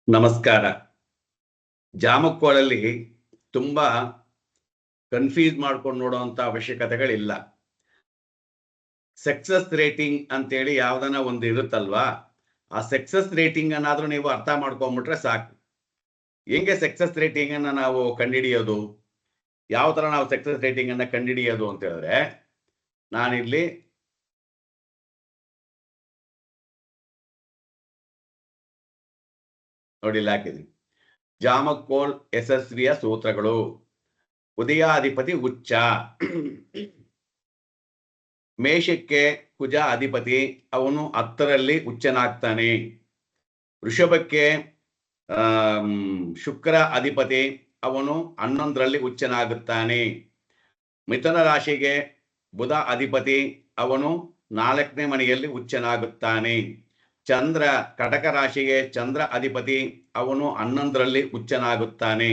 ನಮಸ್ಕಾರ. ಜಾಮಕ್ಕೋಳಲ್ಲಿ ತುಂಬಾ ಕನ್ಫ್ಯೂಸ್ ಮಾಡ್ಕೊಂಡು ನೋಡುವಂತ ಅವಶ್ಯಕತೆಗಳಿಲ್ಲ. ಸಕ್ಸಸ್ ರೇಟಿಂಗ್ ಅಂತೇಳಿ ಯಾವ್ದನ್ನ ಒಂದು ಇರುತ್ತಲ್ವಾ, ಆ ಸಕ್ಸಸ್ ರೇಟಿಂಗ್ ಅನ್ನಾದ್ರೂ ನೀವು ಅರ್ಥ ಮಾಡ್ಕೊಂಡ್ಬಿಟ್ರೆ ಸಾಕು. ಹೆಂಗೆ ಸಕ್ಸಸ್ ರೇಟಿಂಗ್ ಅನ್ನ ನಾವು ಕಂಡುಹಿಡಿಯೋದು, ಯಾವ ತರ ನಾವು ಸಕ್ಸಸ್ ರೇಟಿಂಗ್ ಅನ್ನ ಕಂಡುಹಿಡಿಯೋದು ಅಂತ ಹೇಳಿದ್ರೆ, ನಾನಿಲ್ಲಿ ನೋಡಿ ಹಾಕಿದ್ದೀನಿ. ಜಾಮಕ್ಕೋಲ್ ಯಶಸ್ವಿಯ ಸೂತ್ರಗಳು. ಉದಯಾಧಿಪತಿ ಉಚ್ಚ. ಮೇಷಕ್ಕೆ ಕುಜ ಅಧಿಪತಿ, ಅವನು 10ರಲ್ಲಿ ಉಚ್ಚನಾಗ್ತಾನೆ. ವೃಷಭಕ್ಕೆ ಶುಕ್ರ ಅಧಿಪತಿ, ಅವನು 11ರಲ್ಲಿ ಉಚ್ಚನಾಗುತ್ತಾನೆ. ಮಿಥುನ ರಾಶಿಗೆ ಬುಧ ಅಧಿಪತಿ, ಅವನು 4ನೇ ಮನೆಯಲ್ಲಿ ಉಚ್ಚನಾಗುತ್ತಾನೆ. ಚಂದ್ರ ಕಟಕ ರಾಶಿಗೆ ಚಂದ್ರ ಅಧಿಪತಿ, ಅವನು 11ರಲ್ಲಿ ಉಚ್ಚನಾಗುತ್ತಾನೆ.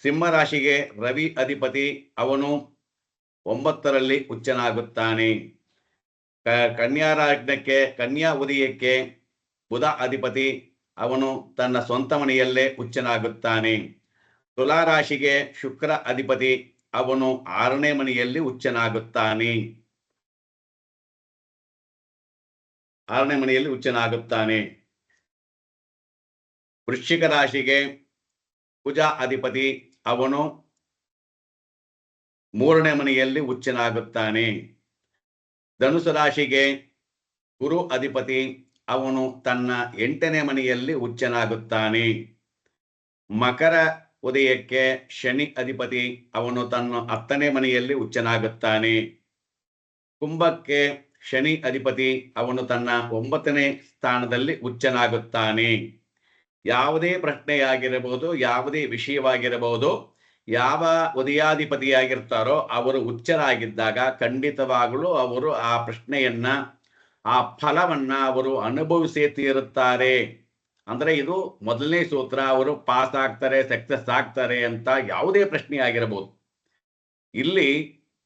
ಸಿಂಹ ರಾಶಿಗೆ ರವಿ ಅಧಿಪತಿ, ಅವನು 9ರಲ್ಲಿ ಉಚ್ಚನಾಗುತ್ತಾನೆ. ಕನ್ಯಾ ರಾಜ್ಯಕ್ಕೆ ಕನ್ಯಾ ಉದಯಕ್ಕೆ ಬುಧ ಅಧಿಪತಿ, ಅವನು ತನ್ನ ಸ್ವಂತ ಮನೆಯಲ್ಲೇ ಉಚ್ಚನಾಗುತ್ತಾನೆ. ತುಲಾ ರಾಶಿಗೆ ಶುಕ್ರ ಅಧಿಪತಿ, ಅವನು 6ನೇ ಮನೆಯಲ್ಲಿ ಉಚ್ಚನಾಗುತ್ತಾನೆ. 6ನೇ ಮನೆಯಲ್ಲಿ ಉಚ್ಚನಾಗುತ್ತಾನೆ. ವೃಶ್ಚಿಕ ರಾಶಿಗೆ ಕುಜ ಅಧಿಪತಿ, ಅವನು 3ನೇ ಮನೆಯಲ್ಲಿ ಉಚ್ಚನಾಗುತ್ತಾನೆ. ಧನುಸು ರಾಶಿಗೆ ಗುರು ಅಧಿಪತಿ, ಅವನು ತನ್ನ 8ನೇ ಮನೆಯಲ್ಲಿ ಉಚ್ಚನಾಗುತ್ತಾನೆ. ಮಕರ ಉದಯಕ್ಕೆ ಶನಿ ಅಧಿಪತಿ, ಅವನು ತನ್ನ 10ನೇ ಮನೆಯಲ್ಲಿ ಉಚ್ಚನಾಗುತ್ತಾನೆ. ಕುಂಭಕ್ಕೆ ಶನಿ ಅಧಿಪತಿ, ಅವನು ತನ್ನ 9ನೇ ಸ್ಥಾನದಲ್ಲಿ ಉಚ್ಚನಾಗುತ್ತಾನೆ. ಯಾವುದೇ ಪ್ರಶ್ನೆಯಾಗಿರಬಹುದು, ಯಾವುದೇ ವಿಷಯವಾಗಿರಬಹುದು, ಯಾವ ಉದಯಾಧಿಪತಿಯಾಗಿರ್ತಾರೋ ಅವರು ಉಚ್ಚರಾಗಿದ್ದಾಗ ಖಂಡಿತವಾಗಲೂ ಅವರು ಆ ಪ್ರಶ್ನೆಯನ್ನ, ಆ ಫಲವನ್ನ ಅವರು ಅನುಭವಿಸೇ ತೀರುತ್ತಾರೆ. ಅಂದ್ರೆ ಇದು ಮೊದಲನೇ ಸೂತ್ರ. ಅವರು ಪಾಸ್ ಆಗ್ತಾರೆ, ಸಕ್ಸಸ್ ಆಗ್ತಾರೆ ಅಂತ ಯಾವುದೇ ಪ್ರಶ್ನೆ ಆಗಿರಬಹುದು. ಇಲ್ಲಿ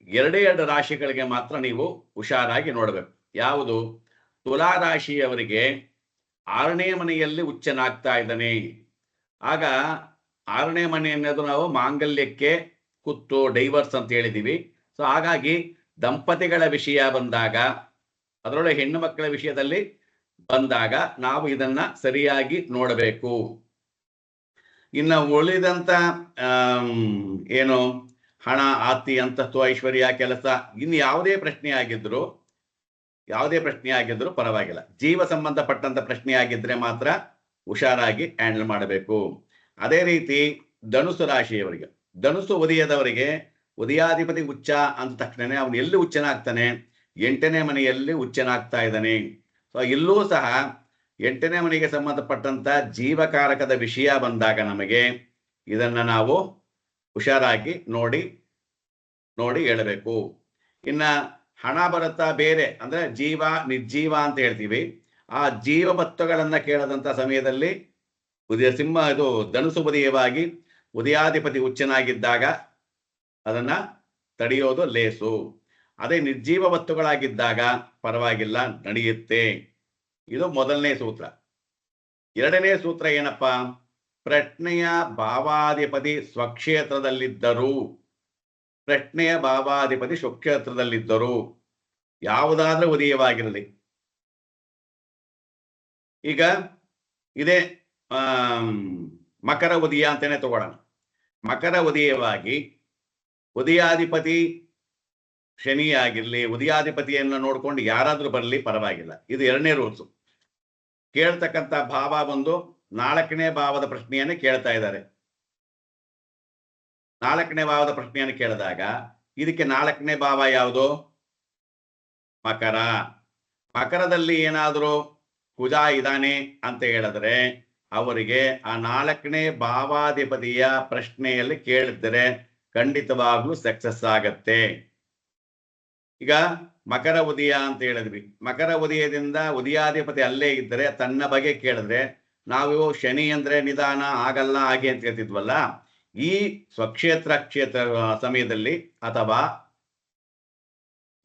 2 ರಾಶಿಗಳಿಗೆ ಮಾತ್ರ ನೀವು ಹುಷಾರಾಗಿ ನೋಡಬೇಕು. ಯಾವುದು? ತುಲಾ ರಾಶಿಯವರಿಗೆ 6ನೇ ಮನೆಯಲ್ಲಿ ಉಚ್ಚನಾಗ್ತಾ ಇದ್ದಾನೆ. ಆಗ 6ನೇ ಮನೆ ಅನ್ನೋದು ನಾವು ಮಾಂಗಲ್ಯಕ್ಕೆ ಕುತ್ತು, ಡೈವರ್ಸ್ ಅಂತ ಹೇಳಿದೀವಿ. ಸೊ ಹಾಗಾಗಿ ದಂಪತಿಗಳ ವಿಷಯ ಬಂದಾಗ, ಅದರೊಳಗೆ ಹೆಣ್ಣು ಮಕ್ಕಳ ವಿಷಯದಲ್ಲಿ ಬಂದಾಗ ನಾವು ಇದನ್ನ ಸರಿಯಾಗಿ ನೋಡಬೇಕು. ಇನ್ನು ಉಳಿದಂತ ಏನು ಹಣ, ಆಸ್ತಿ, ಅಂತಸ್ತು, ಐಶ್ವರ್ಯ, ಕೆಲಸ, ಇನ್ನು ಯಾವುದೇ ಪ್ರಶ್ನೆ ಆಗಿದ್ರು ಪರವಾಗಿಲ್ಲ. ಜೀವ ಸಂಬಂಧಪಟ್ಟಂತ ಪ್ರಶ್ನೆ ಆಗಿದ್ರೆ ಮಾತ್ರ ಹುಷಾರಾಗಿ ಹ್ಯಾಂಡಲ್ ಮಾಡಬೇಕು. ಅದೇ ರೀತಿ ಧನುಸು ರಾಶಿಯವರಿಗೆ, ಧನುಸು ಉದಯದವರಿಗೆ ಉದಯಾಧಿಪತಿ ಉಚ್ಚ ಅಂದ ತಕ್ಷಣ ಅವನು ಎಲ್ಲಿ ಉಚ್ಚನಾಗ್ತಾನೆ? 8ನೇ ಮನೆಯಲ್ಲಿ ಉಚ್ಚನಾಗ್ತಾ ಇದ್ದಾನೆ. ಸೊ ಇಲ್ಲೂ ಸಹ 8ನೇ ಮನೆಗೆ ಸಂಬಂಧಪಟ್ಟಂತ ಜೀವಕಾರಕದ ವಿಷಯ ಬಂದಾಗ ನಮಗೆ ಇದನ್ನ ನಾವು ಹುಷಾರಾಗಿ ನೋಡಿ ಹೇಳಬೇಕು. ಇನ್ನ ಹಣ ಬರುತ್ತಾ ಬೇರೆ ಅಂದ್ರೆ ಜೀವ ನಿರ್ಜೀವ ಅಂತ ಹೇಳ್ತೀವಿ. ಆ ಜೀವವತ್ತುಗಳನ್ನ ಕೇಳದಂತ ಸಮಯದಲ್ಲಿ ಧನುಸು ಉದಯವಾಗಿ ಉದಯಾಧಿಪತಿ ಉಚ್ಚನಾಗಿದ್ದಾಗ ಅದನ್ನ ತಡೆಯೋದು ಲೇಸು. ಅದೇ ನಿರ್ಜೀವ ವಸ್ತುಗಳಾಗಿದ್ದಾಗ ಪರವಾಗಿಲ್ಲ, ನಡೆಯುತ್ತೆ. ಇದು ಮೊದಲನೇ ಸೂತ್ರ. 2ನೇ ಸೂತ್ರ ಏನಪ್ಪಾ? ಪ್ರಶ್ನೆಯ ಭಾವಾಧಿಪತಿ ಸ್ವಕ್ಷೇತ್ರದಲ್ಲಿದ್ದರು. ಪ್ರಶ್ನೆಯ ಭಾವಾಧಿಪತಿ ಸ್ವಕ್ಷೇತ್ರದಲ್ಲಿದ್ದರು, ಯಾವುದಾದ್ರೂ ಉದಯವಾಗಿರಲಿ. ಈಗ ಇದೇ ಮಕರ ಉದಯ ಅಂತಾನೆ ತಗೊಳ್ಳೋಣ. ಮಕರ ಉದಯವಾಗಿ ಉದಯಾಧಿಪತಿ ಶನಿ ಆಗಿರ್ಲಿ, ಉದಯಾಧಿಪತಿಯನ್ನು ನೋಡ್ಕೊಂಡು ಯಾರಾದ್ರೂ ಬರಲಿ ಪರವಾಗಿಲ್ಲ. ಇದು 2ನೇ ರೂಲ್ಸು. ಕೇಳ್ತಕ್ಕಂಥ ಭಾವ ಬಂದು 4ನೇ ಭಾವದ ಪ್ರಶ್ನೆಯನ್ನೇ ಕೇಳ್ತಾ ಇದ್ದಾರೆ. 4ನೇ ಭಾವದ ಪ್ರಶ್ನೆಯನ್ನು ಕೇಳಿದಾಗ ಇದಕ್ಕೆ 4ನೇ ಭಾವ ಯಾವುದು? ಮಕರ. ಮಕರದಲ್ಲಿ ಏನಾದರೂ ಕುಜ ಇದ್ದಾನೆ ಅಂತ ಹೇಳಿದ್ರೆ ಅವರಿಗೆ ಆ 4ನೇ ಭಾವಾಧಿಪತಿಯ ಪ್ರಶ್ನೆಯಲ್ಲಿ ಕೇಳಿದರೆ ಖಂಡಿತವಾಗ್ಲೂ ಸಕ್ಸಸ್ ಆಗತ್ತೆ. ಈಗ ಮಕರ ಉದಯ ಅಂತ ಹೇಳಿದ್ವಿ. ಮಕರ ಉದಯದಿಂದ ಉದಯಾಧಿಪತಿ ಅಲ್ಲೇ ಇದ್ದರೆ ತನ್ನ ಬಗ್ಗೆ ಕೇಳಿದ್ರೆ ನಾವು ಶನಿ ಅಂದ್ರೆ ನಿಧಾನ ಆಗಲ್ಲ ಹಾಗೆ ಅಂತ ಹೇಳ್ತಿದ್ವಲ್ಲ, ಈ ಸ್ವಕ್ಷೇತ್ರ ಸಮಯದಲ್ಲಿ ಅಥವಾ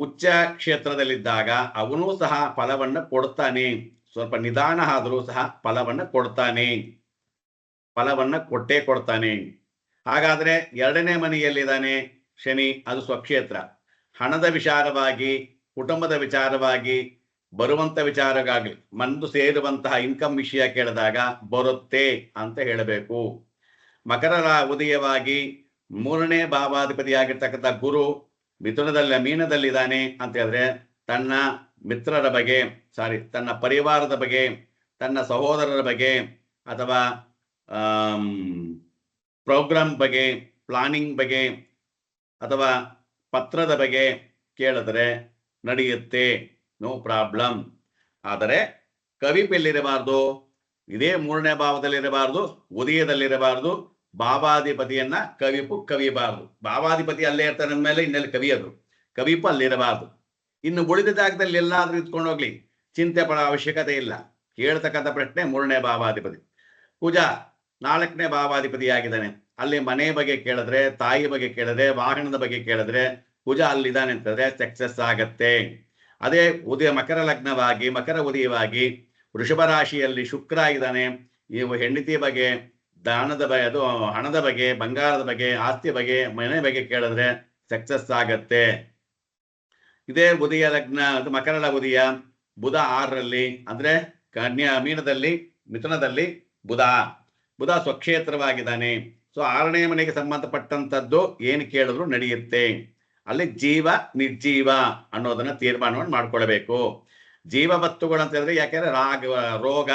ಉಚ್ಚ ಕ್ಷೇತ್ರದಲ್ಲಿದ್ದಾಗ ಅವನೂ ಸಹ ಫಲವನ್ನು ಕೊಡ್ತಾನೆ. ಸ್ವಲ್ಪ ನಿಧಾನ ಆದರೂ ಸಹ ಫಲವನ್ನು ಕೊಡ್ತಾನೆ, ಫಲವನ್ನು ಕೊಟ್ಟೇ ಕೊಡ್ತಾನೆ. ಹಾಗಾದ್ರೆ 2ನೇ ಮನೆಯಲ್ಲಿದ್ದಾನೆ ಶನಿ, ಅದು ಸ್ವಕ್ಷೇತ್ರ. ಹಣದ ವಿಚಾರವಾಗಿ, ಕುಟುಂಬದ ವಿಚಾರವಾಗಿ, ಬರುವಂತ ವಿಚಾರವಾಗಿ ಮಂದು ಸೇರುವಂತಹ ಇನ್ಕಮ್ ವಿಷಯ ಕೇಳಿದಾಗ ಬರುತ್ತೆ ಅಂತ ಹೇಳಬೇಕು. ಮಕರ ಉದಯವಾಗಿ 3ನೇ ಭಾವಾಧಿಪತಿಯಾಗಿರ್ತಕ್ಕಂಥ ಗುರು ಮೀನದಲ್ಲಿದ್ದಾನೆ ಅಂತ ಹೇಳಿದ್ರೆ ತನ್ನ ಮಿತ್ರರ ಬಗ್ಗೆ, ತನ್ನ ಪರಿವಾರದ ಬಗ್ಗೆ, ತನ್ನ ಸಹೋದರರ ಬಗ್ಗೆ, ಅಥವಾ ಪ್ರೋಗ್ರಾಮ್ ಬಗ್ಗೆ, ಪ್ಲಾನಿಂಗ್ ಬಗ್ಗೆ, ಅಥವಾ ಪತ್ರದ ಬಗ್ಗೆ ಕೇಳಿದ್ರೆ ನಡೆಯುತ್ತೆ, ನೋ ಪ್ರಾಬ್ಲಮ್. ಆದರೆ ಕವಿಪೆಲ್ಲಿರಬಾರ್ದು, ಇದೇ 3ನೇ ಭಾವದಲ್ಲಿರಬಾರ್ದು, ಉದಯದಲ್ಲಿರಬಾರ್ದು. ಭಾವಾಧಿಪತಿಯನ್ನ ಕವಿಬಾರದು. ಭಾವಾಧಿಪತಿ ಅಲ್ಲೇ ಇರ್ತಾನೆ ಮೇಲೆ ಇನ್ನೆಲ್ಲಿ ಕವಿಯದು, ಕವಿಪು ಅಲ್ಲಿರಬಾರ್ದು. ಇನ್ನು ಉಳಿದ ಜಾಗದಲ್ಲಿ ಎಲ್ಲಾದ್ರೂ ಇತ್ಕೊಂಡು ಹೋಗ್ಲಿ, ಚಿಂತೆ ಪಡೋ ಅವಶ್ಯಕತೆ ಇಲ್ಲ. ಕೇಳ್ತಕ್ಕಂಥ ಪ್ರಶ್ನೆ 3ನೇ ಭಾವಾಧಿಪತಿ. ಕುಜ 4ನೇ ಭಾವಾಧಿಪತಿಯಾಗಿದ್ದಾನೆ. ಅಲ್ಲಿ ಮನೆ ಬಗ್ಗೆ ಕೇಳಿದ್ರೆ, ತಾಯಿ ಬಗ್ಗೆ ಕೇಳಿದ್ರೆ, ವಾಹನದ ಬಗ್ಗೆ ಕೇಳಿದ್ರೆ ಕುಜ ಅಲ್ಲಿದ್ದಾನೆ ಅಂತಂದ್ರೆ ಸಕ್ಸಸ್ ಆಗತ್ತೆ. ಅದೇ ಮಕರ ಲಗ್ನವಾಗಿ, ಮಕರ ಉದಯವಾಗಿ ವೃಷಭ ರಾಶಿಯಲ್ಲಿ ಶುಕ್ರ ಇದ್ದಾನೆ. ಇವು ಹೆಂಡತಿ ಬಗ್ಗೆ, ದಾನದ ಬಗ್ಗೆ, ಅದು ಹಣದ ಬಗ್ಗೆ, ಬಂಗಾರದ ಬಗ್ಗೆ, ಆಸ್ತಿ ಬಗ್ಗೆ, ಮನೆ ಬಗ್ಗೆ ಕೇಳಿದ್ರೆ ಸಕ್ಸಸ್ ಆಗತ್ತೆ. ಇದೇ ಉದಯ ಲಗ್ನ, ಅದು ಮಕರ ಉದಯ ಬುಧ 6ರಲ್ಲಿ, ಅಂದ್ರೆ ಮೀನದಲ್ಲಿ, ಮಿಥುನದಲ್ಲಿ ಬುಧ ಸ್ವಕ್ಷೇತ್ರವಾಗಿದ್ದಾನೆ. ಸೊ 6ನೇ ಮನೆಗೆ ಸಂಬಂಧಪಟ್ಟಂತದ್ದು ಏನು ಕೇಳಿದ್ರು ನಡೆಯುತ್ತೆ. ಅಲ್ಲಿ ಜೀವ ನಿರ್ಜೀವ ಅನ್ನೋದನ್ನ ತೀರ್ಮಾನವನ್ನು ಮಾಡ್ಕೊಳ್ಬೇಕು. ಜೀವವಸ್ತುಗಳು ಅಂತ ಹೇಳಿದ್ರೆ, ಯಾಕೆಂದ್ರೆ ರೋಗ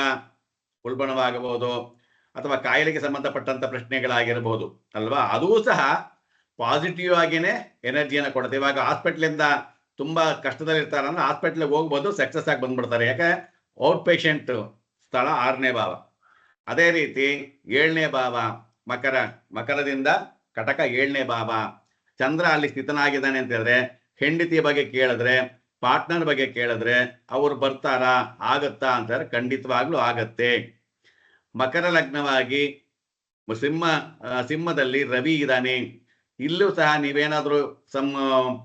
ಉಲ್ಬಣವಾಗಬಹುದು, ಅಥವಾ ಕಾಯಿಲೆಗೆ ಸಂಬಂಧಪಟ್ಟಂತ ಪ್ರಶ್ನೆಗಳಾಗಿರ್ಬೋದು ಅಲ್ವಾ, ಅದೂ ಸಹ ಪಾಸಿಟಿವ್ ಆಗಿನೇ ಎನರ್ಜಿಯನ್ನು ಕೊಡುತ್ತೆ. ಇವಾಗ ಹಾಸ್ಪಿಟ್ಲಿಂದ ತುಂಬಾ ಕಷ್ಟದಲ್ಲಿ ಇರ್ತಾರಂದ್ರೆ ಹಾಸ್ಪಿಟ್ಲಿಗೆ ಹೋಗ್ಬೋದು, ಸಕ್ಸಸ್ ಆಗಿ ಬಂದ್ಬಿಡ್ತಾರೆ. ಯಾಕೆ? ಔಟ್ ಪೇಷಂಟ್ ಸ್ಥಳ 6ನೇ ಭಾವ. ಅದೇ ರೀತಿ 7ನೇ ಭಾವ ಮಕರದಿಂದ ಕಟಕ 7ನೇ ಭಾವ. ಚಂದ್ರ ಅಲ್ಲಿ ಸ್ಥಿತನಾಗಿದ್ದಾನೆ ಅಂತ ಹೇಳಿದ್ರೆ ಹೆಂಡತಿ ಬಗ್ಗೆ ಕೇಳಿದ್ರೆ, ಪಾರ್ಟ್ನರ್ ಬಗ್ಗೆ ಕೇಳಿದ್ರೆ ಅವ್ರು ಬರ್ತಾರಾ, ಆಗತ್ತಾ ಅಂತಾರೆ, ಖಂಡಿತವಾಗ್ಲೂ ಆಗತ್ತೆ. ಮಕರ ಲಗ್ನವಾಗಿ ಸಿಂಹದಲ್ಲಿ ರವಿ ಇದ್ದಾನೆ. ಇಲ್ಲೂ ಸಹ ನೀವೇನಾದ್ರೂ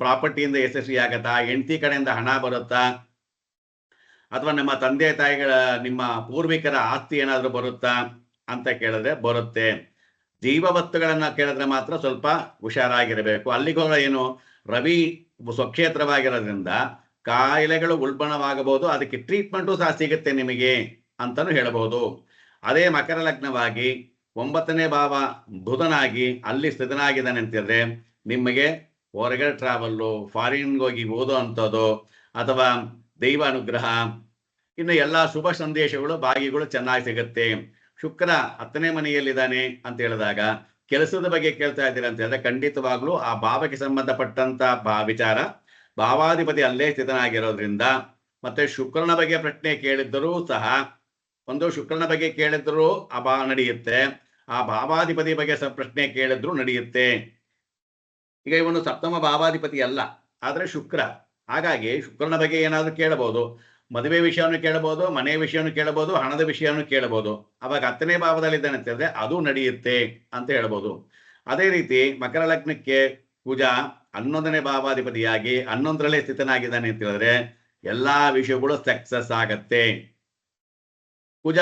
ಪ್ರಾಪರ್ಟಿಯಿಂದ ಯಶಸ್ವಿ ಆಗತ್ತಾ, ಹೆಂಡತಿ ಕಡೆಯಿಂದ ಹಣ ಬರುತ್ತಾ, ಅಥವಾ ನಮ್ಮ ತಂದೆ ತಾಯಿಗಳ, ನಿಮ್ಮ ಪೂರ್ವಿಕರ ಆಸ್ತಿ ಏನಾದ್ರೂ ಬರುತ್ತಾ ಅಂತ ಕೇಳಿದ್ರೆ ಬರುತ್ತೆ. ಜೀವವಸ್ತುಗಳನ್ನ ಕೇಳಿದ್ರೆ ಮಾತ್ರ ಸ್ವಲ್ಪ ಹುಷಾರಾಗಿರಬೇಕು. ಅಲ್ಲಿಗೂ ಏನು, ರವಿ ಸ್ವಕ್ಷೇತ್ರವಾಗಿರೋದ್ರಿಂದ ಕಾಯಿಲೆಗಳು ಉಲ್ಬಣವಾಗಬಹುದು, ಅದಕ್ಕೆ ಟ್ರೀಟ್ಮೆಂಟು ಸಹ ಸಿಗುತ್ತೆ ನಿಮಗೆ ಅಂತಾನು ಹೇಳಬಹುದು. ಅದೇ ಮಕರ ಲಗ್ನವಾಗಿ 9ನೇ ಭಾವ ಬುಧನಾಗಿ ಅಲ್ಲಿ ಸ್ಥಿತನಾಗಿದ್ದಾನೆ ಅಂತಿದ್ರೆ ನಿಮಗೆ ಹೊರಗಡೆ ಟ್ರಾವೆಲ್ಲು, ಫಾರಿನ್ಗೆ ಹೋಗಿ ಓದೋ ಅಂಥದ್ದು, ಅಥವಾ ದೈವ ಅನುಗ್ರಹ, ಇನ್ನು ಎಲ್ಲ ಶುಭ ಸಂದೇಶಗಳು, ಭಾಗ್ಯಗಳು ಚೆನ್ನಾಗಿ ಸಿಗುತ್ತೆ. ಶುಕ್ರ 10ನೇ ಮನೆಯಲ್ಲಿದ್ದಾನೆ ಅಂತ ಹೇಳಿದಾಗ ಕೆಲಸದ ಬಗ್ಗೆ ಕೇಳ್ತಾ ಇದ್ದೀರಾ ಅಂತ ಹೇಳಿದ್ರೆ ಖಂಡಿತವಾಗ್ಲೂ ಆ ಭಾವಕ್ಕೆ ಸಂಬಂಧಪಟ್ಟಂತ ವಿಚಾರ, ಭಾವಾಧಿಪತಿ ಅಲ್ಲೇ ಸ್ಥಿತನಾಗಿರೋದ್ರಿಂದ, ಮತ್ತೆ ಶುಕ್ರನ ಬಗ್ಗೆ ಪ್ರಶ್ನೆ ಕೇಳಿದ್ದರೂ ಸಹ, ಒಂದು ಶುಕ್ರನ ಬಗ್ಗೆ ಕೇಳಿದ್ರು ನಡೆಯುತ್ತೆ, ಆ ಭಾವಾಧಿಪತಿ ಬಗ್ಗೆ ಪ್ರಶ್ನೆ ಕೇಳಿದ್ರು ನಡೆಯುತ್ತೆ. ಈಗ ಇವನು ಸಪ್ತಮ ಭಾವಾಧಿಪತಿ ಅಲ್ಲ, ಆದ್ರೆ ಶುಕ್ರ. ಹಾಗಾಗಿ ಶುಕ್ರನ ಬಗ್ಗೆ ಏನಾದ್ರೂ ಕೇಳಬಹುದು, ಮದುವೆ ವಿಷಯವನ್ನು ಕೇಳಬಹುದು, ಮನೆ ವಿಷಯವನ್ನು ಕೇಳಬಹುದು, ಹಣದ ವಿಷಯವನ್ನು ಕೇಳಬಹುದು. ಅವಾಗ 10ನೇ ಭಾವದಲ್ಲಿದ್ದಾನೆ ಅಂತ ಹೇಳಿದ್ರೆ ಅದು ನಡೆಯುತ್ತೆ ಅಂತ ಹೇಳ್ಬೋದು. ಅದೇ ರೀತಿ ಮಕರ ಲಗ್ನಕ್ಕೆ ಕುಜ 11ನೇ ಭಾವಾಧಿಪತಿಯಾಗಿ 11ರಲ್ಲೇ ಸ್ಥಿತನಾಗಿದ್ದಾನೆ ಅಂತ ಹೇಳಿದ್ರೆ ಎಲ್ಲಾ ವಿಷಯಗಳು ಸಕ್ಸಸ್ ಆಗತ್ತೆ. ಕುಜ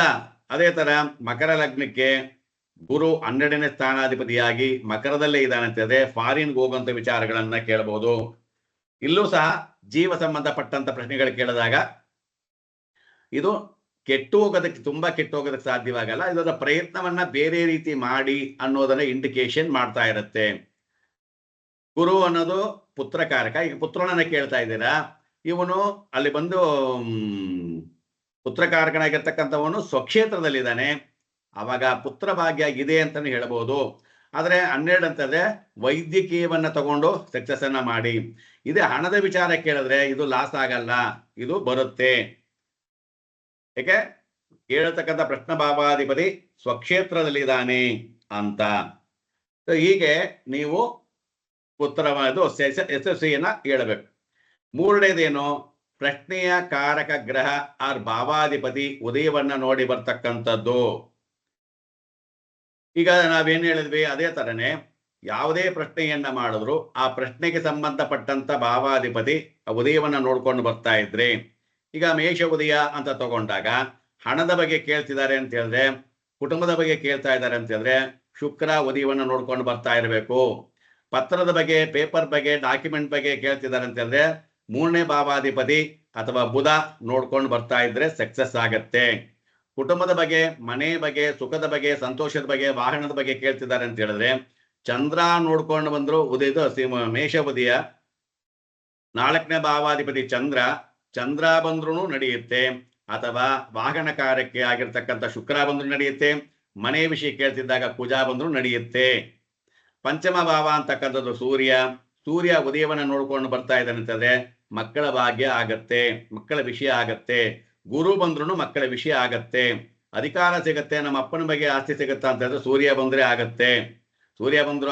ಅದೇ ತರ ಮಕರ ಲಗ್ನಕ್ಕೆ ಗುರು 12ನೇ ಸ್ಥಾನಾಧಿಪತಿಯಾಗಿ ಮಕರದಲ್ಲೇ ಇದ್ದಾನೆ ಅಂತ ಹೇಳಿದ್ರೆ ಫಾರಿನ್ಗೆ ಹೋಗುವಂತ ವಿಚಾರಗಳನ್ನ ಕೇಳಬಹುದು. ಇಲ್ಲೂ ಸಹ ಜೀವ ಸಂಬಂಧಪಟ್ಟಂತ ಪ್ರಶ್ನೆಗಳು ಕೇಳಿದಾಗ ಇದು ಕೆಟ್ಟು ಹೋಗೋದಕ್ಕೆ, ತುಂಬಾ ಕೆಟ್ಟು ಹೋಗೋದಕ್ಕೆ ಸಾಧ್ಯವಾಗಲ್ಲ. ಇದರ ಪ್ರಯತ್ನವನ್ನ ಬೇರೆ ರೀತಿ ಮಾಡಿ ಅನ್ನೋದನ್ನ ಇಂಡಿಕೇಶನ್ ಮಾಡ್ತಾ ಇರುತ್ತೆ. ಗುರು ಅನ್ನೋದು ಪುತ್ರಕಾರಕ. ಈಗ ಪುತ್ರನನ್ನ ಕೇಳ್ತಾ ಇದ್ದೀರಾ, ಇವನು ಅಲ್ಲಿ ಬಂದು ಪುತ್ರಕಾರಕನಾಗಿರ್ತಕ್ಕಂಥವನು ಸ್ವಕ್ಷೇತ್ರದಲ್ಲಿದ್ದಾನೆ. ಅವಾಗ ಪುತ್ರ ಭಾಗ್ಯ ಇದೆ ಅಂತಾನೆ ಹೇಳ್ಬೋದು. ಆದ್ರೆ 12 ಅಂತಂದ್ರೆ ವೈದ್ಯಕೀಯವನ್ನ ತಗೊಂಡು ಸಕ್ಸಸ್ ಅನ್ನ ಮಾಡಿ. ಇದೇ ಹಣದ ವಿಚಾರ ಕೇಳಿದ್ರೆ ಇದು ಲಾಸ್ ಆಗಲ್ಲ, ಇದು ಬರುತ್ತೆ. ಏಕೆ? ಕೇಳತಕ್ಕಂಥ ಪ್ರಶ್ನ ಭಾವಾಧಿಪತಿ ಸ್ವಕ್ಷೇತ್ರದಲ್ಲಿದ್ದಾನೆ ಅಂತ. ಹೀಗೆ ನೀವು ಉತ್ತರವಾದ ಯಶಸ್ವಿಯನ್ನ ಹೇಳಬೇಕು. ಮೂರನೇದೇನು, ಪ್ರಶ್ನೆಯ ಕಾರಕ ಗ್ರಹ ಆರ್ ಭಾವಾಧಿಪತಿ ಉದಯವನ್ನ ನೋಡಿ ಬರ್ತಕ್ಕಂಥದ್ದು. ಈಗ ನಾವೇನ್ ಹೇಳಿದ್ವಿ, ಅದೇ ತರನೇ ಯಾವುದೇ ಪ್ರಶ್ನೆಯನ್ನ ಮಾಡಿದ್ರು ಆ ಪ್ರಶ್ನೆಗೆ ಸಂಬಂಧಪಟ್ಟಂತ ಭಾವಾಧಿಪತಿ ಉದಯವನ್ನ ನೋಡ್ಕೊಂಡು ಬರ್ತಾ ಇದ್ರೆ ಈಗ ಮೇಷ ಉದಯ ಅಂತ ತಗೊಂಡಾಗ ಹಣದ ಬಗ್ಗೆ ಕೇಳ್ತಿದ್ದಾರೆ ಅಂತ ಹೇಳಿದ್ರೆ, ಕುಟುಂಬದ ಬಗ್ಗೆ ಕೇಳ್ತಾ ಇದ್ದಾರೆ ಅಂತ ಹೇಳಿದ್ರೆ ಶುಕ್ರ ಉದಯವನ್ನು ನೋಡ್ಕೊಂಡು ಬರ್ತಾ ಇರಬೇಕು. ಪತ್ರದ ಬಗ್ಗೆ, ಪೇಪರ್ ಬಗ್ಗೆ, ಡಾಕ್ಯುಮೆಂಟ್ ಬಗ್ಗೆ ಕೇಳ್ತಿದ್ದಾರೆ ಅಂತ ಹೇಳಿದ್ರೆ 3ನೇ ಭಾವಾಧಿಪತಿ ಅಥವಾ ಬುಧ ನೋಡ್ಕೊಂಡು ಬರ್ತಾ ಇದ್ರೆ ಸಕ್ಸಸ್ ಆಗತ್ತೆ. ಕುಟುಂಬದ ಬಗ್ಗೆ, ಮನೆ ಬಗ್ಗೆ, ಸುಖದ ಬಗ್ಗೆ, ಸಂತೋಷದ ಬಗ್ಗೆ, ವಾಹನದ ಬಗ್ಗೆ ಕೇಳ್ತಿದ್ದಾರೆ ಅಂತ ಹೇಳಿದ್ರೆ ಚಂದ್ರ ನೋಡ್ಕೊಂಡು ಬಂದ್ರು ಮೇಷ ಉದಯ 4ನೇ ಭಾವಾಧಿಪತಿ ಚಂದ್ರ ಬಂದ್ರೂ ನಡೆಯುತ್ತೆ, ಅಥವಾ ವಾಹನ ಕಾರ್ಯಕ್ಕೆ ಆಗಿರ್ತಕ್ಕಂಥ ಶುಕ್ರ ಬಂದ್ರು ನಡೆಯುತ್ತೆ, ಮನೆ ವಿಷಯ ಕೇಳ್ತಿದ್ದಾಗ ಕುಜ ಬಂದ್ರು ನಡೆಯುತ್ತೆ. ಪಂಚಮ ಭಾವ ಅಂತಕ್ಕಂಥದ್ದು ಸೂರ್ಯ ಉದಯವನ್ನ ನೋಡ್ಕೊಂಡು ಬರ್ತಾ ಇದ್ದಾನೆ ಅಂತಂದ್ರೆ ಮಕ್ಕಳ ಭಾಗ್ಯ ಆಗತ್ತೆ, ಮಕ್ಕಳ ವಿಷಯ ಆಗತ್ತೆ. ಗುರು ಬಂದ್ರು ಮಕ್ಕಳ ವಿಷಯ ಆಗತ್ತೆ, ಅಧಿಕಾರ ಸಿಗತ್ತೆ, ನಮ್ಮ ಅಪ್ಪನ ಬಗ್ಗೆ ಆಸ್ತಿ ಸಿಗತ್ತಾ ಅಂತ ಹೇಳಿದ್ರೆ ಸೂರ್ಯ ಬಂದ್ರೆ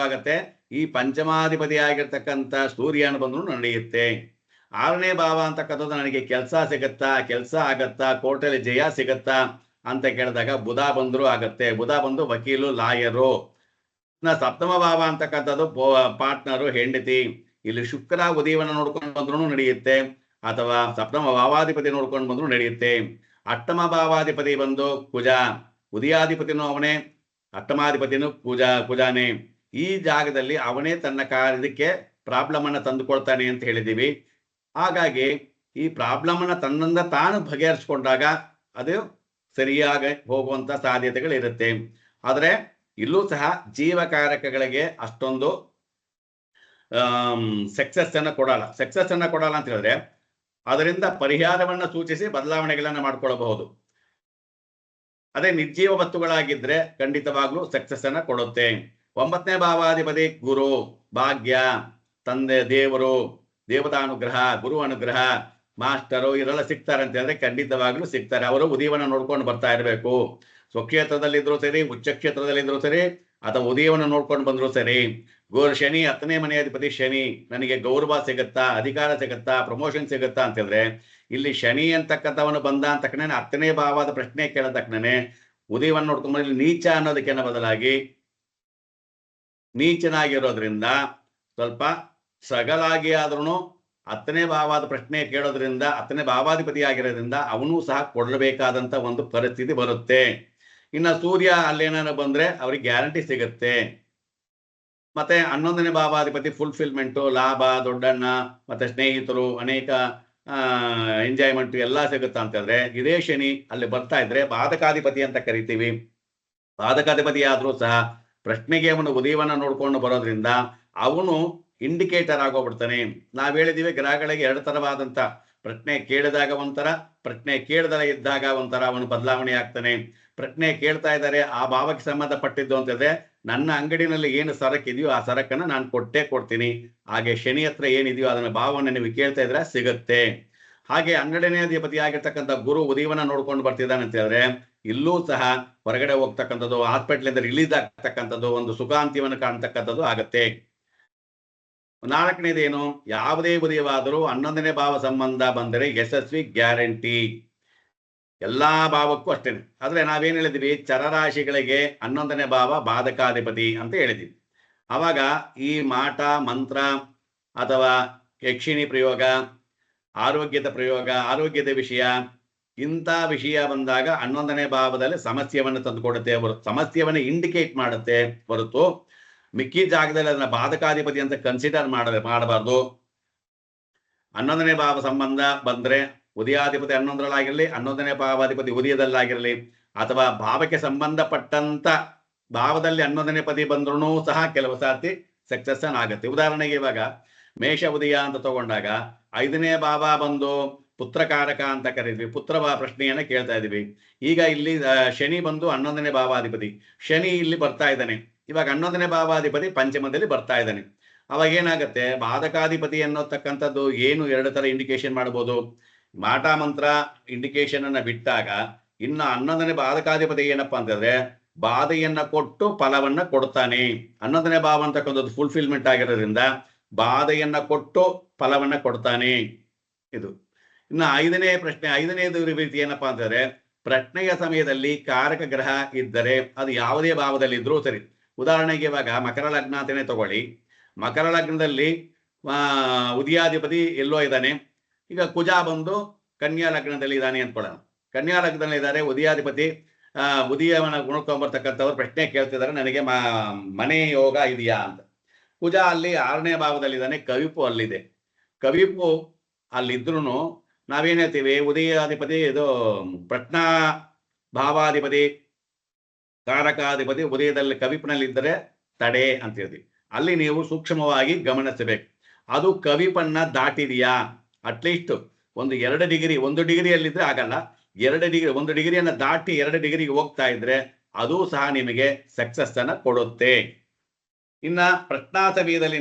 ಆಗತ್ತೆ. ಈ ಪಂಚಮಾಧಿಪತಿ ಆಗಿರ್ತಕ್ಕಂಥ ಸೂರ್ಯನ ಬಂದ್ರು ನಡೆಯುತ್ತೆ. 6ನೇ ಭಾವ ಅಂತಕ್ಕಂಥದ್ದು ನನಗೆ ಕೆಲಸ ಸಿಗತ್ತಾ, ಕೆಲಸ ಆಗತ್ತಾ, ಕೋರ್ಟಲ್ಲಿ ಜಯ ಸಿಗತ್ತಾ ಅಂತ ಕೇಳಿದಾಗ ಬುಧ ಬಂದ್ರು ಆಗತ್ತೆ. ಬುಧ ಬಂದು ವಕೀಲು, ಲಾಯರು. ಸಪ್ತಮ ಭಾವ ಅಂತಕ್ಕಂಥದ್ದು ಪಾರ್ಟ್ನರು, ಹೆಂಡತಿ. ಇಲ್ಲಿ ಶುಕ್ರ ಉದಯವನ್ನು ನೋಡ್ಕೊಂಡು ಬಂದ್ರು ನಡೆಯುತ್ತೆ, ಅಥವಾ ಸಪ್ತಮ ಭಾವಾಧಿಪತಿ ನೋಡ್ಕೊಂಡು ಬಂದ್ರು ನಡೆಯುತ್ತೆ. ಅಷ್ಟಮ ಭಾವಾಧಿಪತಿ ಬಂದು ಕುಜ, ಉದಯಾಧಿಪತಿನೂ ಅವನೇ, ಅಷ್ಟಮಾಧಿಪತಿನೂ ಕುಜಾನೇ. ಈ ಜಾಗದಲ್ಲಿ ಅವನೇ ತನ್ನ ಇದಕ್ಕೆ ಪ್ರಾಬ್ಲಮ್ ಅನ್ನ ತಂದುಕೊಳ್ತಾನೆ ಅಂತ ಹೇಳಿದ್ದೀವಿ. ಹಾಗಾಗಿ ಈ ಪ್ರಾಬ್ಲಮ್ ಅನ್ನ ತನ್ನಿಂದ ತಾನು ಬಗೆಹರಿಸ್ಕೊಂಡಾಗ ಅದು ಸರಿಯಾಗಿ ಹೋಗುವಂತ ಸಾಧ್ಯತೆಗಳಿರುತ್ತೆ. ಆದರೆ ಇಲ್ಲೂ ಸಹ ಜೀವಕಾರಕಗಳಿಗೆ ಅಷ್ಟೊಂದು ಸಕ್ಸಸ್ ಅನ್ನ ಕೊಡಲ್ಲ ಅಂತ ಹೇಳಿದ್ರೆ ಅದರಿಂದ ಪರಿಹಾರವನ್ನ ಸೂಚಿಸಿ ಬದಲಾವಣೆಗಳನ್ನ ಮಾಡ್ಕೊಳ್ಳಬಹುದು. ಅದೇ ನಿರ್ಜೀವ ವಸ್ತುಗಳಾಗಿದ್ರೆ ಖಂಡಿತವಾಗ್ಲೂ ಸಕ್ಸಸ್ ಅನ್ನ ಕೊಡುತ್ತೆ. 9ನೇ ಭಾವಾಧಿಪತಿ ಗುರು, ಭಾಗ್ಯ, ತಂದೆ, ದೇವರು, ದೇವತಾನುಗ್ರಹ, ಗುರು ಅನುಗ್ರಹ, ಮಾಸ್ಟರು ಇವರೆಲ್ಲ ಸಿಗ್ತಾರೆ ಅಂತ ಹೇಳಿದ್ರೆ ಖಂಡಿತವಾಗ್ಲೂ ಸಿಗ್ತಾರೆ. ಅವರು ಉದಯವನ್ನು ನೋಡ್ಕೊಂಡು ಬರ್ತಾ ಇರಬೇಕು. ಸ್ವಕ್ಷೇತ್ರದಲ್ಲಿದ್ರು ಸರಿ, ಉಚ್ಚ ಕ್ಷೇತ್ರದಲ್ಲಿದ್ರು ಸರಿ, ಅಥವಾ ಉದಯವನ್ನು ನೋಡ್ಕೊಂಡು ಬಂದ್ರು ಸರಿ. ಶನಿ 10ನೇ ಮನೆ ಅಧಿಪತಿ ಶನಿ, ನನಗೆ ಗೌರವ ಸಿಗತ್ತಾ, ಅಧಿಕಾರ ಸಿಗತ್ತಾ, ಪ್ರಮೋಷನ್ ಸಿಗತ್ತಾ ಅಂತ ಹೇಳಿದ್ರೆ ಇಲ್ಲಿ ಶನಿ ಅಂತಕ್ಕಂಥವನು ಬಂದ ಅಂತ ತಕ್ಷಣ 10ನೇ ಭಾವದ ಪ್ರಶ್ನೆ ಕೇಳಿದ ತಕ್ಷಣ ಉದಯವನ್ನು ನೋಡ್ಕೊಂಡು ಇಲ್ಲಿ ನೀಚ ಅನ್ನೋದಕ್ಕಿಂತ ಬದಲಾಗಿ ನೀಚನಾಗಿರೋದ್ರಿಂದ ಸ್ವಲ್ಪ ಸಗಲಾಗಿ ಆದ್ರೂ 10ನೇ ಭಾವದ ಪ್ರಶ್ನೆ ಕೇಳೋದ್ರಿಂದ 10ನೇ ಭಾವಾಧಿಪತಿ ಆಗಿರೋದ್ರಿಂದ ಅವನು ಸಹ ಕೊಡಬೇಕಾದಂತ ಒಂದು ಪರಿಸ್ಥಿತಿ ಬರುತ್ತೆ. ಇನ್ನ ಸೂರ್ಯ ಅಲ್ಲೇನಾರು ಬಂದ್ರೆ ಅವ್ರಿಗೆ ಗ್ಯಾರಂಟಿ ಸಿಗುತ್ತೆ. ಮತ್ತೆ 11ನೇ ಭಾವಾಧಿಪತಿ ಫುಲ್ಫಿಲ್ಮೆಂಟು, ಲಾಭ, ದೊಡ್ಡಣ್ಣ, ಮತ್ತೆ ಸ್ನೇಹಿತರು, ಅನೇಕ ಎಂಜಾಯ್ಮೆಂಟ್ ಎಲ್ಲ ಸಿಗುತ್ತಾ ಅಂತ ಹೇಳಿದ್ರೆ ಇದೇ ಶನಿ ಅಲ್ಲಿ ಬರ್ತಾ ಇದ್ರೆ ಬಾಧಕಾಧಿಪತಿ ಅಂತ ಕರಿತೀವಿ. ಬಾಧಕಾಧಿಪತಿ ಆದ್ರೂ ಸಹ ಪ್ರಶ್ನೆಗೆ ಅವನು ಉದಯವನ್ನ ನೋಡ್ಕೊಂಡು ಬರೋದ್ರಿಂದ ಅವನು ಇಂಡಿಕೇಟರ್ ಆಗೋಗ್ಬಿಡ್ತಾನೆ. ನಾವ್ ಹೇಳಿದೀವಿ ಗ್ರಹಗಳಿಗೆ 2 ತರವಾದಂತ ಪ್ರಶ್ನೆ ಕೇಳಿದಾಗ ಒಂಥರ, ಪ್ರಶ್ನೆ ಕೇಳದಲ್ಲ ಇದ್ದಾಗ ಒಂಥರ ಅವನು ಬದಲಾವಣೆ ಆಗ್ತಾನೆ. ಪ್ರಶ್ನೆ ಕೇಳ್ತಾ ಇದ್ದಾರೆ ಆ ಭಾವಕ್ಕೆ ಸಂಬಂಧಪಟ್ಟಿದ್ದು ಅಂತಂದ್ರೆ ನನ್ನ ಅಂಗಡಿನಲ್ಲಿ ಏನು ಸರಕಿದೆಯೋ ಆ ಸರಕನ್ನ ನಾನು ಕೊಡ್ತೀನಿ. ಹಾಗೆ ಶನಿ ಹತ್ರ ಏನಿದೆಯೋ ಅದನ್ನ ಭಾವವನ್ನು ನೀವು ಕೇಳ್ತಾ ಇದ್ರೆ ಸಿಗುತ್ತೆ. ಹಾಗೆ 12ನೇ ಅಧಿಪತಿ ಆಗಿರ್ತಕ್ಕಂಥ ಗುರು ಉದಯವನ್ನ ನೋಡ್ಕೊಂಡು ಬರ್ತಿದ್ದಾನೆ ಅಂತ ಹೇಳಿದ್ರೆ ಇಲ್ಲೂ ಸಹ ಹೊರಗಡೆ ಹೋಗ್ತಕ್ಕಂಥದ್ದು, ಹಾಸ್ಪಿಟ್ಲಿಂದ ರಿಲೀಸ್ ಆಗ್ತಕ್ಕಂಥದ್ದು, ಒಂದು ಸುಖಾಂತ್ಯವನ್ನು ಕಾಣ್ತಕ್ಕಂಥದ್ದು ಆಗತ್ತೆ. 4ನೇದೇನು, ಯಾವುದೇ ಉದಯವಾದರೂ 11ನೇ ಭಾವ ಸಂಬಂಧ ಬಂದರೆ ಯಶಸ್ವಿ ಗ್ಯಾರಂಟಿ. ಎಲ್ಲಾ ಭಾವಕ್ಕೂ ಅಷ್ಟೇನೆ. ಆದ್ರೆ ನಾವೇನ್ ಹೇಳಿದ್ವಿ, ಚರರಾಶಿಗಳಿಗೆ 11ನೇ ಭಾವ ಬಾಧಕಾಧಿಪತಿ ಅಂತ ಹೇಳಿದ್ವಿ. ಅವಾಗ ಈ ಮಾಟ ಮಂತ್ರ ಅಥವಾ ಯಕ್ಷಿಣಿ ಪ್ರಯೋಗ, ಆರೋಗ್ಯದ ಪ್ರಯೋಗ, ಆರೋಗ್ಯದ ವಿಷಯ, ಇಂಥ ವಿಷಯ ಬಂದಾಗ 11ನೇ ಭಾವದಲ್ಲಿ ಸಮಸ್ಯೆಯನ್ನು ತಂದುಕೊಡುತ್ತೆ, ಸಮಸ್ಯೆಯನ್ನು ಇಂಡಿಕೇಟ್ ಮಾಡುತ್ತೆ ಹೊರತು ಮಿಕ್ಕಿ ಜಾಗದಲ್ಲಿ ಅದನ್ನ ಬಾಧಕಾಧಿಪತಿ ಅಂತ ಕನ್ಸಿಡರ್ ಮಾಡಬಾರ್ದು. 11ನೇ ಭಾವ ಸಂಬಂಧ ಬಂದ್ರೆ ಉದಯಾಧಿಪತಿ 11ರಲ್ಲಾಗಿರ್ಲಿ, 11ನೇ ಭಾವಾಧಿಪತಿ ಉದಯದಲ್ಲಾಗಿರ್ಲಿ, ಅಥವಾ ಭಾವಕ್ಕೆ ಸಂಬಂಧಪಟ್ಟಂತ ಭಾವದಲ್ಲಿ 11ನೇ ಪದಿ ಬಂದ್ರೂ ಸಹ ಕೆಲವು ಸಾರ್ತಿ ಸಕ್ಸಸ್ ಆಗುತ್ತೆ. ಉದಾಹರಣೆಗೆ ಇವಾಗ ಮೇಷ ಉದಯ ಅಂತ ತಗೊಂಡಾಗ 5ನೇ ಭಾವ ಬಂದು ಪುತ್ರಕಾರಕ ಅಂತ ಕರೀತೀವಿ, ಪುತ್ರ ಪ್ರಶ್ನೆಯನ್ನ ಕೇಳ್ತಾ ಇದೀವಿ. ಈಗ ಇಲ್ಲಿ ಶನಿ ಬಂದು 11ನೇ ಭಾವಾಧಿಪತಿ, ಶನಿ ಇಲ್ಲಿ ಬರ್ತಾ ಇದ್ದಾನೆ. ಇವಾಗ 11ನೇ ಭಾವಾಧಿಪತಿ ಪಂಚಮದಲ್ಲಿ ಬರ್ತಾ ಇದ್ದಾನೆ. ಅವಾಗ ಏನಾಗುತ್ತೆ, ಬಾಧಕಾಧಿಪತಿ ಅನ್ನೋತಕ್ಕಂಥದ್ದು ಏನು 2 ತರ ಇಂಡಿಕೇಶನ್ ಮಾಡಬಹುದು. ಮಾಟ ಮಂತ್ರ ಇಂಡಿಕೇಶನ್ ಅನ್ನ ಬಿಟ್ಟಾಗ ಇನ್ನು 11ನೇ ಬಾಧಕಾಧಿಪತಿ ಏನಪ್ಪಾ ಅಂತಂದ್ರೆ ಬಾಧೆಯನ್ನ ಕೊಟ್ಟು ಫಲವನ್ನ ಕೊಡ್ತಾನೆ. 11ನೇ ಭಾವ ಅಂತಕ್ಕಂಥದ್ದು ಫುಲ್ಫಿಲ್ಮೆಂಟ್ ಆಗಿರೋದ್ರಿಂದ ಬಾಧೆಯನ್ನ ಕೊಟ್ಟು ಫಲವನ್ನ ಕೊಡ್ತಾನೆ. ಇದು ಇನ್ನು 5ನೇ ಪ್ರಶ್ನೆ, 5ನೇದು ರೀತಿ ಏನಪ್ಪಾ ಅಂತಂದ್ರೆ ಪ್ರಶ್ನೆಯ ಸಮಯದಲ್ಲಿ ಕಾರಕ ಗ್ರಹ ಇದ್ದರೆ ಅದು ಯಾವುದೇ ಭಾವದಲ್ಲಿ ಇದ್ರೂ ಸರಿ. ಉದಾಹರಣೆಗೆ ಇವಾಗ ಮಕರ ಲಗ್ನ ಅಂತಾನೆ ತಗೊಳ್ಳಿ, ಮಕರ ಲಗ್ನದಲ್ಲಿ ಉದಯಾಧಿಪತಿ ಎಲ್ಲೋ ಇದ್ದಾನೆ. ಈಗ ಕುಜ ಬಂದು ಕನ್ಯಾ ಲಗ್ನದಲ್ಲಿ ಇದ್ದಾನೆ ಅಂದ್ಕೊಳ್ಳೋಣ. ಕನ್ಯಾ ಲಗ್ನದಲ್ಲಿ ಇದ್ದಾರೆ, ಉದಯಾಧಿಪತಿ ಉದಯವನ್ನ ಗುಣಕೊಂಬರ್ತಕ್ಕಂಥವ್ರು ಪ್ರಶ್ನೆ ಕೇಳ್ತಿದ್ದಾರೆ, ನನಗೆ ಮನೆ ಯೋಗ ಇದೆಯಾ ಅಂತ. ಕುಜ ಅಲ್ಲಿ 6ನೇ ಭಾವದಲ್ಲಿದ್ದಾನೆ, ಕವಿಪು ಅಲ್ಲಿದೆ. ಕವಿಪು ಅಲ್ಲಿದ್ರು ನಾವೇನ್ ಹೇಳ್ತೀವಿ, ಉದಯಾಧಿಪತಿ ಇದು ಪ್ರಜ್ಞಾ ಭಾವಾಧಿಪತಿ ಕಾರಕಾಧಿಪತಿ ಉದಯದಲ್ಲಿ ಕವಿಪಿನಲ್ಲಿ ಇದ್ದರೆ ತಡೆ ಅಂತ ಹೇಳ್ತೀವಿ. ಅಲ್ಲಿ ನೀವು ಸೂಕ್ಷ್ಮವಾಗಿ ಗಮನಿಸಬೇಕು, ಅದು ಕವಿಪನ್ನ ದಾಟಿದೆಯಾ. ಅಟ್ಲೀಸ್ಟ್ ಒಂದು 2 ಡಿಗ್ರಿ, 1 ಡಿಗ್ರಿಯಲ್ಲಿದ್ರೆ ಆಗಲ್ಲ, 2 ಡಿಗ್ರಿ, 1 ಡಿಗ್ರಿಯನ್ನು ದಾಟಿ 2 ಡಿಗ್ರಿಗೆ ಹೋಗ್ತಾ ಇದ್ರೆ ಅದು ಸಹ ನಿಮಗೆ ಸಕ್ಸಸ್ ಅನ್ನ ಕೊಡುತ್ತೆ. ಇನ್ನ ಪ್ರಶ್ನಾ ಸಮಯದಲ್ಲಿ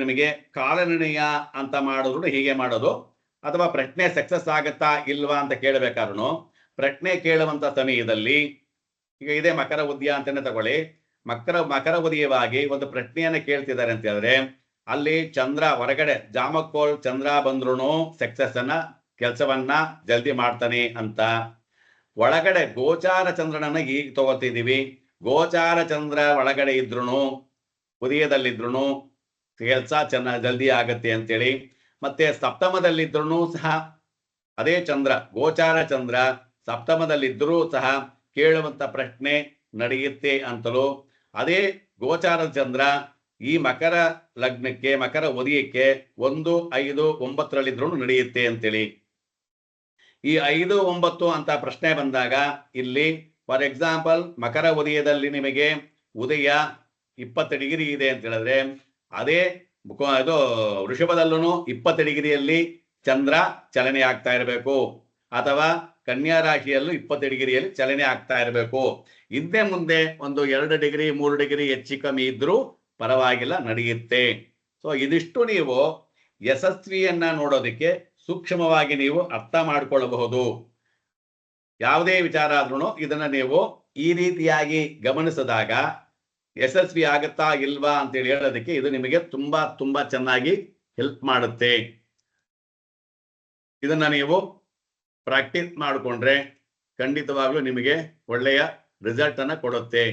ನಿಮಗೆ ಕಾಲನಿರ್ಣಯ ಅಂತ ಮಾಡಿದ್ರು ಹೀಗೆ ಮಾಡೋದು, ಅಥವಾ ಪ್ರಶ್ನೆ ಸಕ್ಸಸ್ ಆಗತ್ತಾ ಇಲ್ವಾ ಅಂತ ಕೇಳಬೇಕಾದ್ರೂ ಪ್ರಶ್ನೆ ಕೇಳುವಂತ ಸಮಯದಲ್ಲಿ, ಈಗ ಇದೇ ಮಕರ ಉದಯ ಅಂತಾನೆ ತಗೊಳ್ಳಿ, ಮಕರ ಉದಯವಾಗಿ ಒಂದು ಪ್ರಶ್ನೆಯನ್ನ ಕೇಳ್ತಿದ್ದಾರೆ ಅಂತ ಹೇಳಿದ್ರೆ ಅಲ್ಲಿ ಚಂದ್ರ ಹೊರಗಡೆ ಜಾಮಕೋಲ್ ಚಂದ್ರ ಬಂದ್ರು ಸಕ್ಸಸ್ ಅನ್ನ ಕೆಲಸವನ್ನ ಜಲ್ದಿ ಮಾಡ್ತಾನೆ ಅಂತ. ಒಳಗಡೆ ಗೋಚಾರ ಚಂದ್ರನನ್ನ ಈಗ ತಗೋತಿದೀವಿ, ಗೋಚಾರ ಚಂದ್ರ ಒಳಗಡೆ ಇದ್ರು ಉದಯದಲ್ಲಿದ್ರು ಕೆಲಸ ಜಲ್ದಿ ಆಗತ್ತೆ ಅಂತೇಳಿ. ಮತ್ತೆ ಸಪ್ತಮದಲ್ಲಿದ್ರು ಸಹ ಅದೇ ಚಂದ್ರ, ಗೋಚಾರ ಚಂದ್ರ ಸಪ್ತಮದಲ್ಲಿದ್ದರೂ ಸಹ ಕೇಳುವಂತ ಪ್ರಶ್ನೆ ನಡೆಯುತ್ತೆ ಅಂತಲೂ, ಅದೇ ಗೋಚಾರ ಚಂದ್ರ ಈ ಮಕರ ಲಗ್ನಕ್ಕೆ, ಮಕರ ಉದಯಕ್ಕೆ 1, 5, 9ರಲ್ಲಿದ್ರು ನಡೆಯುತ್ತೆ ಅಂತೇಳಿ. ಈ 5, 9 ಅಂತ ಪ್ರಶ್ನೆ ಬಂದಾಗ ಇಲ್ಲಿ ಫಾರ್ ಎಕ್ಸಾಂಪಲ್ ಮಕರ ಉದಯದಲ್ಲಿ ನಿಮಗೆ ಉದಯ 20 ಡಿಗ್ರಿ ಇದೆ ಅಂತ ಹೇಳಿದ್ರೆ, ಅದೇ ಇದು ವೃಷಭದಲ್ಲೂ 20 ಡಿಗ್ರಿಯಲ್ಲಿ ಚಂದ್ರ ಚಲನೆ ಆಗ್ತಾ ಇರಬೇಕು, ಅಥವಾ ಕನ್ಯಾ ರಾಶಿಯಲ್ಲೂ 20 ಡಿಗ್ರಿಯಲ್ಲಿ ಚಲನೆ ಆಗ್ತಾ ಇರಬೇಕು. ಹಿಂದೆ ಮುಂದೆ ಒಂದು 2 ಡಿಗ್ರಿ 3 ಡಿಗ್ರಿ ಹೆಚ್ಚು ಕಮ್ಮಿ ಇದ್ರೂ ಪರವಾಗಿಲ್ಲ, ನಡೆಯುತ್ತೆ. ಸೊ ಇದಿಷ್ಟು ನೀವು ಯಶಸ್ವಿಯನ್ನ ನೋಡೋದಕ್ಕೆ ಸೂಕ್ಷ್ಮವಾಗಿ ನೀವು ಅರ್ಥ ಮಾಡ್ಕೊಳ್ಳಬಹುದು. ಯಾವುದೇ ವಿಚಾರ ಆದ್ರೂ ಇದನ್ನ ನೀವು ಈ ರೀತಿಯಾಗಿ ಗಮನಿಸಿದಾಗ ಯಶಸ್ವಿ ಆಗುತ್ತಾ ಇಲ್ವಾ ಅಂತೇಳಿ ಹೇಳೋದಕ್ಕೆ ಇದು ನಿಮಗೆ ತುಂಬಾ ತುಂಬಾ ಚೆನ್ನಾಗಿ ಹೆಲ್ಪ್ ಮಾಡುತ್ತೆ. ಇದನ್ನ ನೀವು ಪ್ರಾಕ್ಟೀಸ್ ಮಾಡಿಕೊಂಡ್ರೆ ಖಂಡಿತವಾಗ್ಲೂ ನಿಮಗೆ ಒಳ್ಳೆಯ ರಿಸಲ್ಟ್ ಅನ್ನ ಕೊಡುತ್ತೆ.